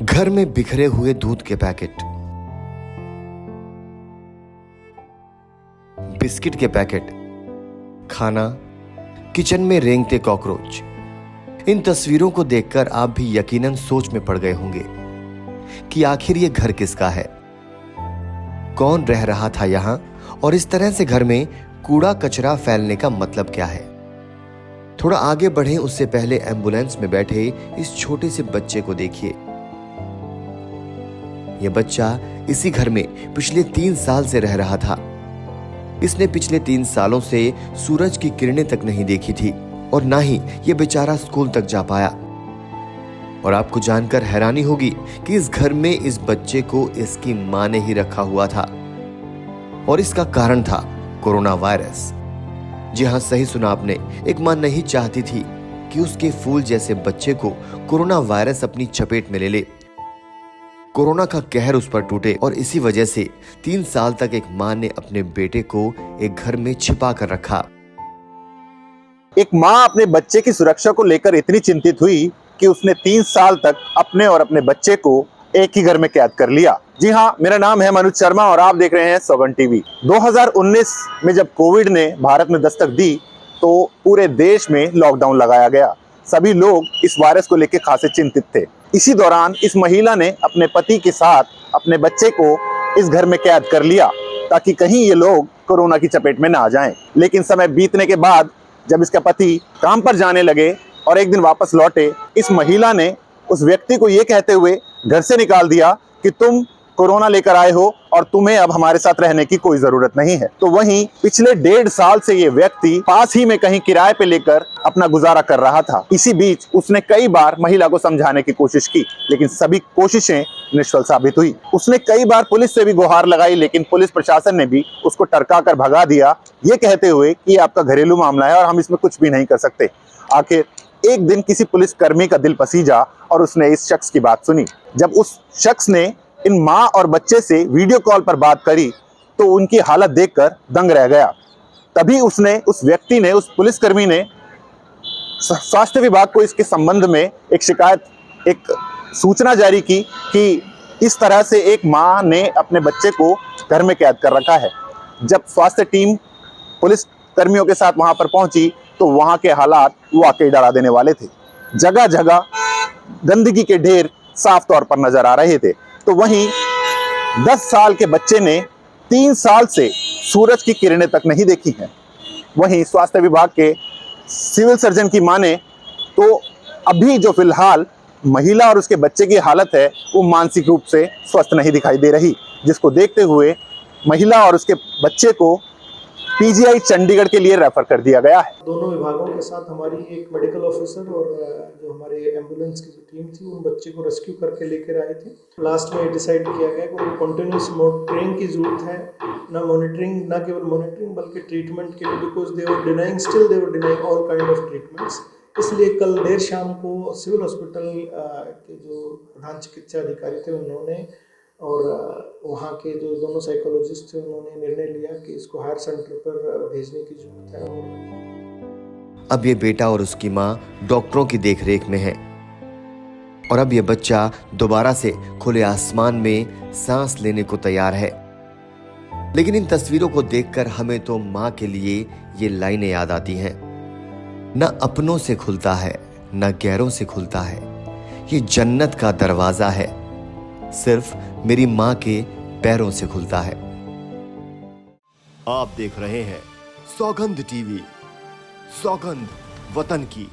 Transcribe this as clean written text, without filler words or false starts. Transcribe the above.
घर में बिखरे हुए दूध के पैकेट, बिस्किट के पैकेट, खाना, किचन में रेंगते कॉकरोच। इन तस्वीरों को देखकर आप भी यकीनन सोच में पड़ गए होंगे कि आखिर ये घर किसका है, कौन रह रहा था यहां और इस तरह से घर में कूड़ा कचरा फैलने का मतलब क्या है। थोड़ा आगे बढ़ें उससे पहले एम्बुलेंस में बैठे इस छोटे से बच्चे को देखिए। यह बच्चा इसी घर में पिछले 3 साल से रह रहा था। इसने पिछले 3 सालों से सूरज की किरणें तक नहीं देखी थी और ना ही यह बेचारा स्कूल तक जा पाया। और आपको जानकर हैरानी होगी कि इस घर में इस बच्चे को इसकी मां ने ही रखा हुआ था और इसका कारण था कोरोना वायरस। जी हां, सही सुना आपने। एक मां नहीं चाहती थी कि उसके फूल जैसे बच्चे को कोरोना वायरस अपनी चपेट में ले ले। कोरोना का कहर उस पर टूटे और इसी वजह से 3 साल तक एक मां ने अपने बेटे को एक घर में छिपा कर रखा। एक मां अपने बच्चे की सुरक्षा को लेकर इतनी चिंतित हुई कि उसने 3 साल तक अपने और अपने बच्चे को एक ही घर में कैद कर लिया। जी हाँ, मेरा नाम है मनोज शर्मा और आप देख रहे हैं सौगंध टीवी। 2019 में जब कोविड ने भारत में दस्तक दी तो पूरे देश में लॉकडाउन लगाया गया। सभी लोग इस वायरस को लेकर खासे चिंतित थे। इसी दौरान इस महिला ने अपने पति के साथ अपने बच्चे को इस घर में कैद कर लिया ताकि कहीं ये लोग कोरोना की चपेट में ना आ जाएं। लेकिन समय बीतने के बाद जब इसका पति काम पर जाने लगे और एक दिन वापस लौटे, इस महिला ने उस व्यक्ति को ये कहते हुए घर से निकाल दिया कि तुम कोरोना लेकर आए हो और तुम्हें अब हमारे साथ रहने की कोई जरूरत नहीं है। तो वहीं पिछले 1.5 साल से ये व्यक्ति पास ही में कहीं किराए पे लेकर अपना गुजारा कर रहा था। इसी बीच उसने कई बार महिला को समझाने की कोशिश की, लेकिन सभी कोशिशें निष्फल साबित हुई। उसने कई बार पुलिस से भी गुहार लगाई, लेकिन पुलिस प्रशासन ने भी उसको टरका कर भगा दिया, ये कहते हुए कि आपका घरेलू मामला है और हम इसमें कुछ भी नहीं कर सकते। आखिर एक दिन किसी पुलिस कर्मी का दिल पसीजा और उसने इस शख्स की बात सुनी। जब उस शख्स ने इन माँ और बच्चे से वीडियो कॉल पर बात करी तो उनकी हालत देखकर दंग रह गया। तभी उस व्यक्ति ने, उस पुलिसकर्मी ने स्वास्थ्य विभाग को इसके संबंध में एक सूचना जारी की कि इस तरह से एक माँ ने अपने बच्चे को घर में कैद कर रखा है। जब स्वास्थ्य टीम पुलिस कर्मियों के साथ वहां पर पहुंची तो वहां के हालात वाकई डरा देने वाले थे। जगह जगह गंदगी के ढेर साफ तौर पर नजर आ रहे थे। तो वहीं 10 साल के बच्चे ने 3 साल से सूरज की किरणें तक नहीं देखी हैं। वहीं स्वास्थ्य विभाग के सिविल सर्जन की माने तो अभी जो फिलहाल महिला और उसके बच्चे की हालत है वो मानसिक रूप से स्वस्थ नहीं दिखाई दे रही, जिसको देखते हुए महिला और उसके बच्चे को पीजीआई चंडीगढ़ के लिए रेफर कर दिया गया है। दोनों विभागों के साथ हमारी एक मेडिकल ऑफिसर और जो हमारे एम्बुलेंस की जो टीम थी उन बच्चे को रेस्क्यू करके लेकर आए थे। लास्ट में डिसाइड किया गया कि कंटिन्यूस मॉनिटरिंग की जरूरत है, ना केवल मॉनिटरिंग बल्कि ट्रीटमेंट के लिए, because they were denying all kind of treatments. इसलिए कल देर शाम को सिविल हॉस्पिटल के जो प्रधान चिकित्सा अधिकारी थे उन्होंने और वहाँ के जो दोनों साइकोलॉजिस्ट थे उन्होंने निर्णय लिया कि इसको हायर सेंटर पर भेजने की जरूरत है। और अब ये बेटा और उसकी मां डॉक्टरों की देखरेख में है और अब ये बच्चा दोबारा से खुले आसमान में सांस लेने को तैयार है। लेकिन इन तस्वीरों को देखकर हमें तो मां के लिए ये लाइनें याद आती हैं, न अपनों से खुलता है न गैरों से खुलता है, ये जन्नत का दरवाजा है, सिर्फ मेरी मां के पैरों से खुलता है। आप देख रहे हैं सौगंध टीवी, सौगंध वतन की।